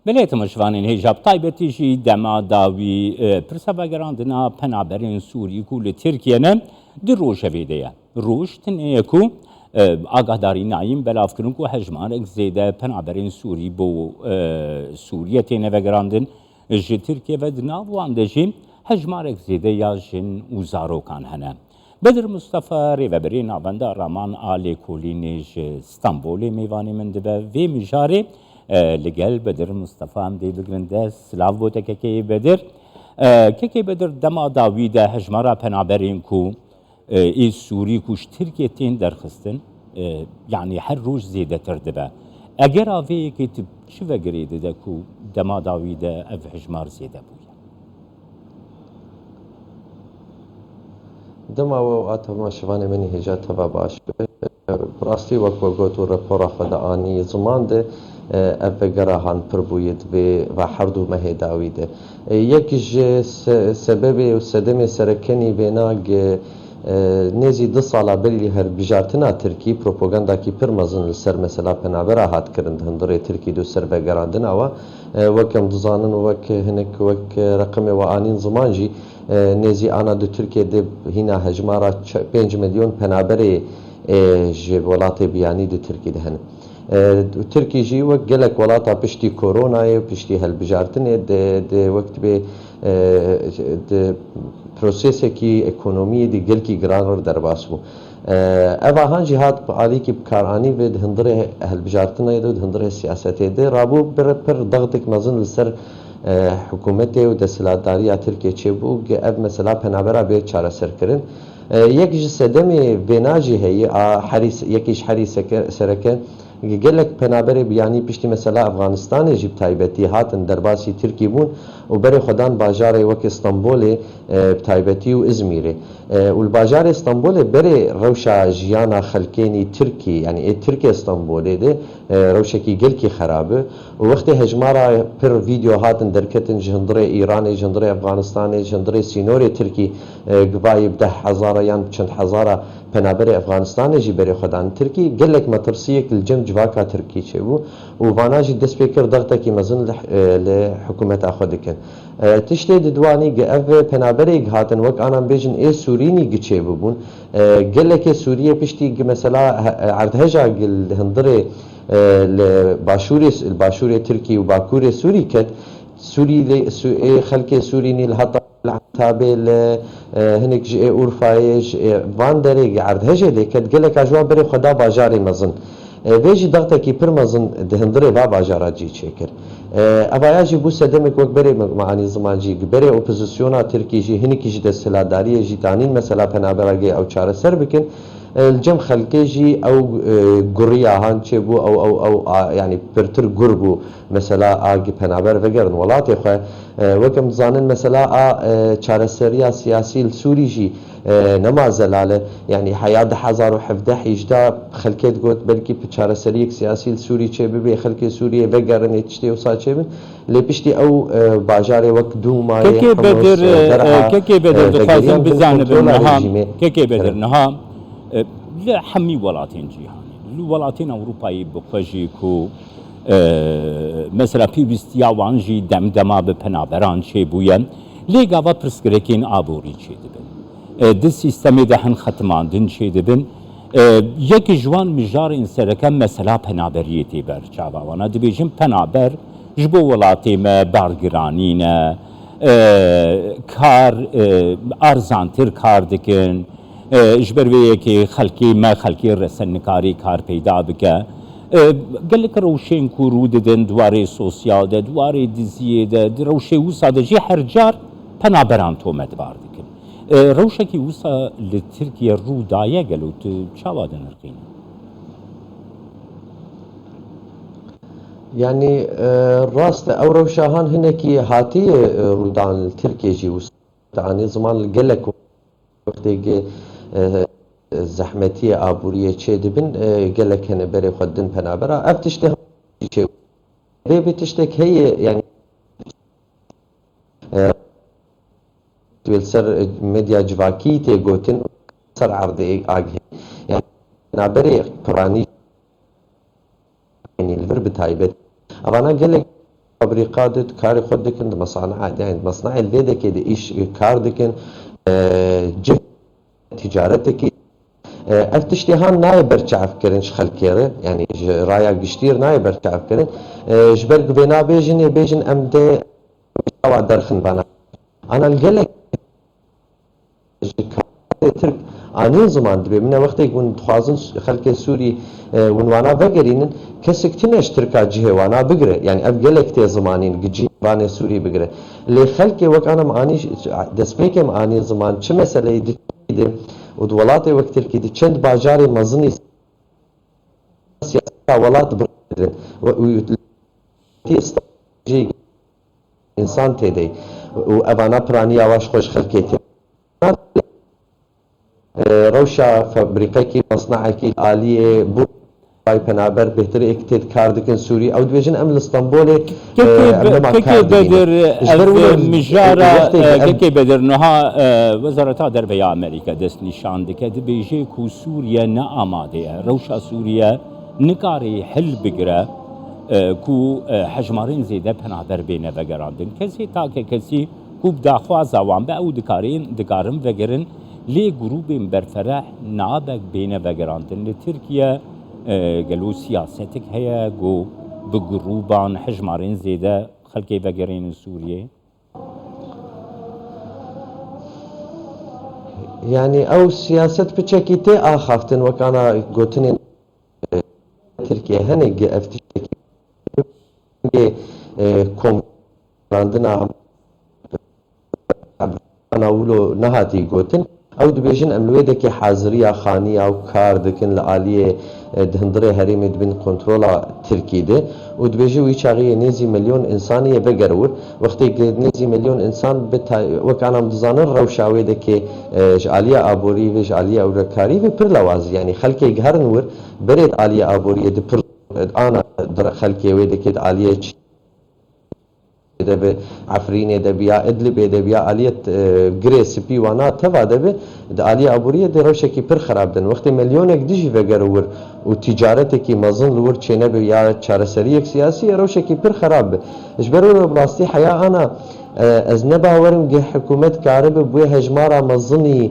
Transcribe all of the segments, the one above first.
بلێتە مەشوانین هێژاب تایبەتیژی دەما داوی پرسە بەگەڕاندنا پەنابەرێن سووری و لە ترکیەنە دی ڕۆژە بێدەیە ڕۆژ تنەیەک و ئاگاداری نایم بەلافکردن و هەژمارێک زێدە پەنابەرێن سووری بۆ سووریە تێنە بەگەڕاندن ji Tirkiye ve di nav wan de jî hejmarek zêde ya jin û zarokan hene. Bedir Mustafa rêveberê navenda Raman a Lêkolînê ji Stenbolê mêvanê min dibe vê mijarê li gel Bedir Mustafa em dê bigirin dest silav bû te kekeyê Bedir. Kekê Bedir dema dawî de hejmara penaberên ku ê Sûrî ku ji Tirkiye tên derxistin yanî her roj zêdetir dibe. Eger avêyekê tu çi vegirê dide ku dema dawî de ev hejmar zêde bûye? Dema we atema şivanê min hêja teva baş rastî wek we got û rapora xwe de anî ziman de ev vegera han pir bûye divê ve herdû mehê dawî de. Yekî ji sebebê û sedemê serekenî vêna nêzî 2 sala berî herbijartina Tirkî propagandakî pir mezin li ser mesela penabera hat kirin di hundirê Tirkî de ser vegerandina we wek em dizanin û wek hinek wek reqimê we anîn ziman jî nêzî ana di Tirkiye de hîna hejmara 5 milyon penaberê ji welatê biyanî di Tirkî de hene. Tirkî jî wek gelek welata piştî koronayê piştî helbijartinê de wek dibê prosesekî ekonomiyê de gelkî giran derbas bû. Ev ahan jî hat alîkî bikaranî ve di hundirê helbijartinê de di hundirê siyasetê de rabû pir dextek mezin li ser hikûmetê û desthilatdariya Tirkiye çêbû ev mesela penabera bê çareserkirin. Yek ji sedemê vêna jî heye yekî ji herî sereke gelek penaberê biyanî piştî mesela Efganistanê jî taybetî hatin derbasî Tirkî bûn û berê xwedan bajarê wek Stenbolê taybetî û İzmîrê. û li bajarê Stenbolê berê rewşa jiyana xelkênî Tirkî yanî ê Tirkiye Stenbolê de rewşekî gelkî xerab e û wextê hejmara pir vîdeo hatin derketin ji hundirê Îranê ji hundirê Efganistanê ji hundirê sînorê Tirkî givayê 10,000 yan çend hezara penaberê Efganistanê jî berê xwedan Tirkî gelek metirsiyek li cem civaka Tirkî çêbû û vana jî dest pê kir dextekî mezin li hikûmeta xwe dikin. Tiştê di dwanî ev penaberê hatin wek anan bêjin ê Sûrînî giçêbûbûn gelekê Sûriye piştî mesela erdheja li hundirê li başûrê Tirkî û bakurê Sûrî ket Sûrî xelkê Sûrînî li heta tabê li hinek ji ê Urfayê ji van derê erdhejê lê ket geleka ji wan berê xwe da bajarê mezin. Vê jî dextekî pir mezin di hundirê va bajara cî çêkir. Evaya jî bû sedemek wek berê meanî ziman jî berê opozisyona Tirkî jî hinekî ji desthilatdariyê jî tanîn mesela penaberagê ew çareser bikin. Li cem xelkê jî ew guriya han çêbû ew yanî pirtir gur bû mesela a penaber vegerin welatê xwe wek em dizanin mesela a çareseriya siyasî li Sûrî jî nema zelale yanî heya 2017 xelkê got belkî çareseriyek siyasî li Sûrî çêbibe xelkê Sûriye vegerin ê tiştê wisa çêbin lê piştî ew bajarê wek Dûmayê kekê Bedir dixwazim bizanibin niha kekê Bedir niha li hemî welatên cîhanê li welatên Ewropayê bixwe jî ku mesela pîvistiya wan jî demdema bi penaberan çêbûye lê gava pirsgirêkên aborî çêdibin. Di sîstemê de hin xetimandin çêdibin. Yekî ji wan mijarên sereke mesela penaberiyê tê berçava wan e dibêjin penaber ji bo welatê me bargiranî ne kar arzantir kar dikin ji ber vê yekê xelkê me xelkê resennikarî kar peyda bike. Gelek rewşên ku rû didin dwarê sosyal de dwarê diziyê de di rewşê wisa de jî her car penaberan tometbar dikin. Rewşekî wisa li Tirkiye rû daye gelo tu çawa dinirxîne? Yani rast ew rewşa han hinekî hatiye rûdan li Tirkiye jî wisa anî ziman li gelek wextê zehmetiye aboriyê çêdibin gelek hene berê xwe din penabera ev tiştê çê vê tiştek heye yani ser medya civakî tê gotin ser erdê agî yani penaberê Qur'anî li vir bi taybet evana gelek فابریقات کاری خود دکن مصانع يعني مصنع البيدة كده إيش كار دكن جف تجارتك افتشتهان ناي برچاف كرنش خلكيره يعني رايا قشتير ناي برچاف كرن جبرق بينا بيجن امده او درخن بنا انا القلق ترك اني زمان دبي من وقت يكون خوازن خلك سوري ونوانا بقرين كسكتنش تركا جهه وانا بقره يعني ابقلك تي زمانين جي وانا سوري بقره اللي خلكي وك انا معاني دسبيك معاني زمان شو مساله يدي ودولاتي وقت الكيدي چند باجاري مزني سياسة ولات بردن وتي استراتيجي انسان تيدي وابانا براني اواش خوش خلكيتي روشا فابريكاكي مصنعكي آلية بو باي بنابر بهتر اكتد كار دكن سوري او دبيجن ام الاسطنبولي كيكي بدر مجارة كيكي بدر نها وزارة دربية امريكا دست نشان دكه دبيجي كو سوريا نا آماده روشا سوريا نكاري حل بگره كو حجمارين زيده بنابر بينه وگراندن كسي تاكي كسي كو بداخواز وان با او دكارن وگرن لي جروبين برفرح نابك بينه وگراندن لتركيا قالوا سياستك هي جو بجروبان حجمارين زيده خلقي وگرين سوريا يعني او سياسة بچكي تي اخافتن وكانا قوتنين تركيا هني افتشتكي كوم راندنا انا ولو نهاتي قوتن او دبيجن املويدك حاضريه خانيه او كار دكن لاليه دهندري هريم بين كنترولا تركي ده ودبيجي ويشاغي نيزي مليون انسانيه بقرور وقت نيزي مليون انسان وكان مدزانر روشاوي دك جاليه ابوري وجاليه اوركاري ببر لواز يعني خلكي جهرنور بريد اليه ابوري دبر انا خلكي ويدك اليه دبي عفريني دبيا ادلب دبيا آلية جريس بي وانا تبع دبي آلية أبورية دي روشكي بر خراب دن وقت مليونك ديجي وگر وتجارتك مظن لور چينه بي يا چارسريك سياسي روشكي بر خراب اجبروا براستي حياة انا از نباورم جه حكومت كارب بوي هجمارا مظني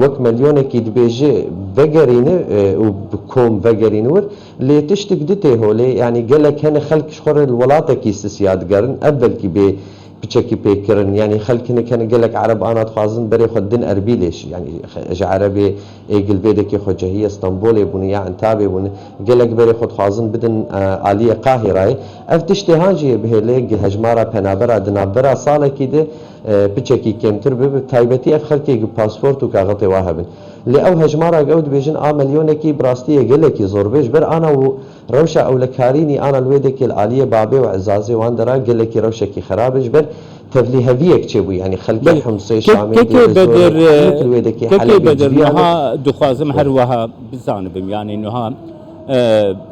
وك مليونك دبيجي وگرينه وبكوم وگرينور لي تشتك دته هولي يعني قالك هنا خلق شخور الولاتك يستسياد قرن قبل كي بچكي بيكرن يعني خلقنا كان قالك عرب انا تخازن بري خدن اربيلش يعني عربي ايقل بيدك خجهيه اسطنبول بنيا انتابي بن قالك بري خد خازن بدن عاليه قاهره افتشتي هاجي بهليك هجمارا بنابرا دنابرا صاله كده بچكي كمتر بتايبتي اف خلقي باسبورت وكاغطي واهبن لأو هجمارا قود بيجن مليونكي براستيه قلكي زور بيج بر انا وروشا او لكاريني انا الويدك العاليه بابي وعزازي واندرا قلكي روشكي خرابج بر تفلي هذيك تشبو يعني خلقي حمصي شامي كيكي بدر نها دخازم هروها بزانبم يعني انها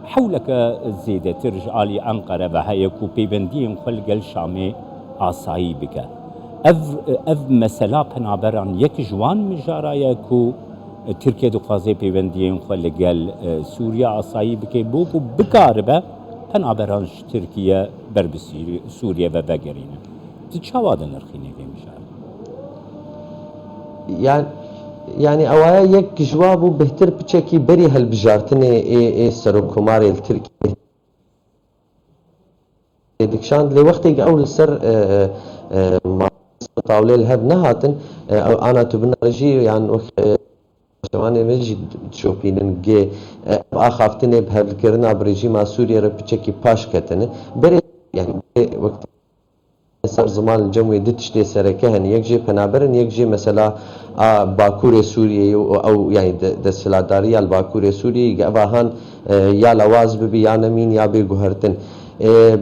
حولك زيدة ترجع لي أنقرة وهي كوبيبندين خلق الشامي عصاي بك اف مسلا پنابران یک جوان مجارا یکو ترکیه دخوازه پیوندیین خلقل سوریا عصایی بکه بوکو بکاربه پنابرانش ترکیه بربسیر سوریا و بگرینه تچاوادن نرخینه که مجارا يعني اوايا يك جوابو بهتر بچكي بري هالبجارتني اي سركماري التركي دكشان لوقتي اول سر طاولة الهب نهاتن انا تبنى رجي يعني شواني مجي تشوفين جي اخافتني بهالكرنا بريجي ما سوريا ربچكي باش كتن بري يعني وقت سر زمان الجمعي دتشتي سركهن يكجي بنابرن يكجي مثلا باكور سوريا او يعني دسلاداريا الباكور سوريا جابهان يا لواز ببي يا نمين يا بيغهرتن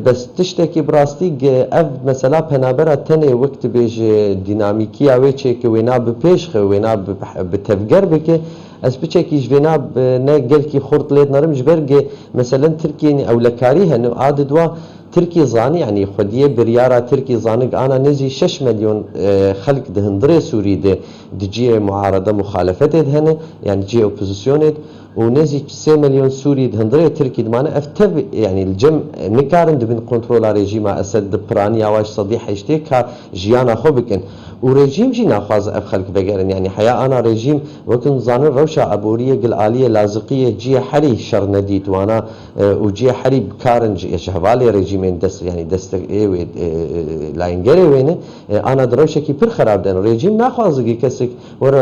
بس تشتكي براستي اف مثلا بنابرا تني وقت بيج ديناميكي اوي تشيك وينا ببيش وينا بتفجر بك اس بچكي جوينا نقل كي خرط ليد نرم جبرج مثلا تركي او لكاريها انه عدد تركي زاني يعني خديه بريارة تركي زانق انا نزي 6 مليون خلق دهندري سوري دجي معارضة مخالفة هنا يعني جي اوبوزيسيون ونزي 3 مليون سوري هندري تركي دمانه افتب يعني الجم نكارن دبن كنترول ريجيم اسد براني اواش صديح اشتيك جيانا خو بكن وريجيم جي ناخذ اف خلق بقرن يعني حياه انا ريجيم وكن زان روشا ابوريه قل اليه لازقيه جي حري شر نديت وانا وجي حري بكارنج شهبالي ريجيمين دس يعني دست لاينجري وين انا دروشه كي بر خراب دن ريجيم ناخذ كسك ور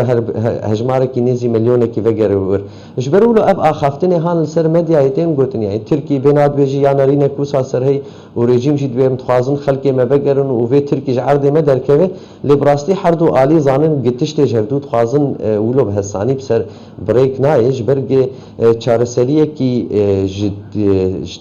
هجمارك نيزي مليون كي بقر ور ايش برولو اب اخافتني هان السر ميديا يتم قوتني يعني تركي بينات بيجي يا نارينا كوسا سر هي وريجيم جي دبي متخازن خلقي ما بقرن وفي تركي جعرد ما دركبه لبراستي حردو آلی زانن گتش تجردو خوازن ولو بهسانی بسر بریک نایش برگ چارەسەریە کی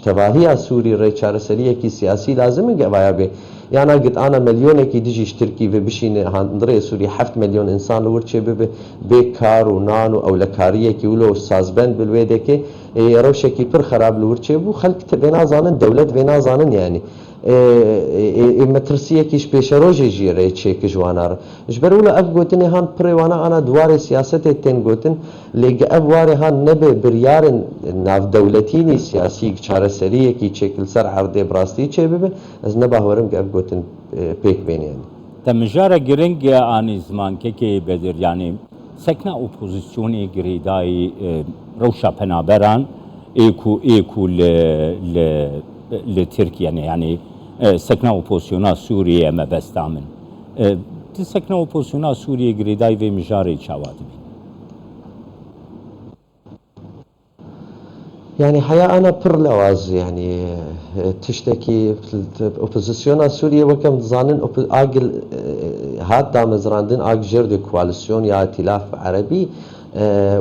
تواهی سوری ری چارەسەریە کی سیاسی لازمه گوایا به یعنی قد انا مليون کی دیجیش ترکی و بشین هندره سوری 7 مليون انسان ورچه به بیکار و نان و اولکاریه کی ولو سازبند بالویده که روشه کی پر خراب لورچه بو خلق بنا زانن دولت بنا زانن يعني مترسیه کیش پیش روزی جیره چه کجوانار جبرول اف گوتنی هان پریوانا انا دوار سیاست تن گوتن لگ اف واره هان نبه بریارن ناف دولتینی سیاسی چاره سریه کی چکل سر عرض براستی چه ببه از نبه ورم اف گوتن پیک بین يعني تمجارة گرنگ آنی زمان که بدر يعني سكنا اپوزیسیونی گریدای روشا پنابران ایکو لتركيا يعني سكنا اوبوزيسيونا سوريا ما بس تعمل سكنا اوبوزيسيونا سوريا غريداي في مجاري شاواتبي يعني حياة أنا بر لواز يعني تشتكي اوبوزيسيونا سوريا وكم ظانن آجل هاد دا مزراندن آج جرد كواليسيون يا ائتلاف عربي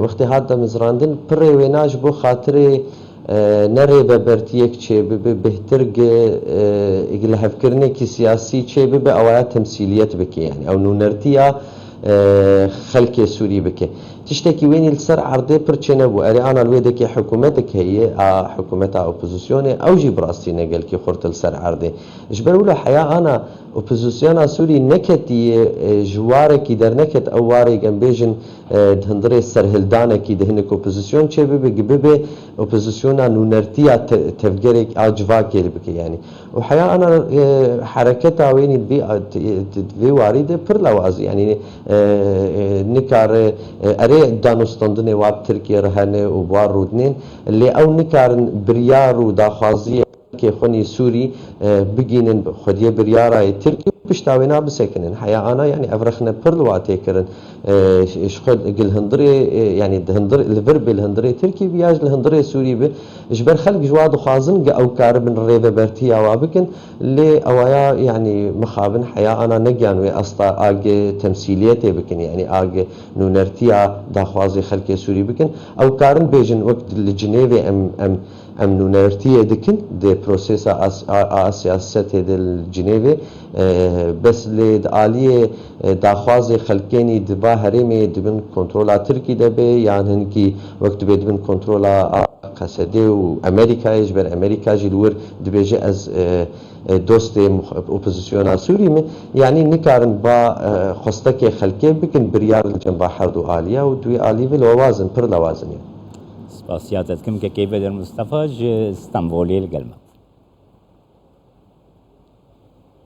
وقتی هاد دا مزراندن پر ویناج بو خاطر نره ببرتیک چه بهتر اگل هفکرنه کی سیاسی چه به اوایات تمثیلیت بکی يعني او نونرتیا خلق سوري بك تشتكي وين السر عرضي برشنا بو اري انا الويدك حكومتك هي حكومتها اوبوزيسيون او جي براستي نقل كي خرط السر عرضي اجبر ولا حياه انا اوبوزيسيون سوري نكتي جوارك در نكت اواري جنبيجن دهندري سر هلدانه كي دهنك اوبوزيسيون چه به اوبوزيسيون نونرتيا تفجرك اجوا كيل بك يعني وحياه انا حركتها وين بي وارده پر لواز يعني نكار اري دانستاندن واب تركيا رهنه وبار رودنين اللي او نكار بريار وداخازيه که خونی سوری بگینن خودی بریارای ترکی بشتاوینا بسکنن حیا انا يعني افرخنا پرلواتی کرن اش خود قل هندري يعني هندري الفرب الهندري تركي بياج الهندري سوري به اجبر خلق جواد خازن او كار من ريبه برتي او بكن لي اويا يعني مخابن حيا انا نجان وي اسطا اج تمثيليته بكن يعني اج نونرتيا داخوازي خلق سوري بكن او كارن بيجن وقت الجنيفي ام نونرتيا دكن دي بروسيسا سياسته الجنيفي بس لد عالیه داخوازی خلقینی دبا هرمی دبن کنترل ترکی دبی یعنی هنگی وقت بدبن کنترل قصده و امریکا اجبر امریکا جلور دبیجه از دوست اپوزیسیون سوری می یعنی نکارن با خستک خلقی بکن بریار جنب حرد و عالیه و دوی عالی و لوازم پر لوازم. سپاسیات از کم که کیف در مصطفی استانبولی الگلمه.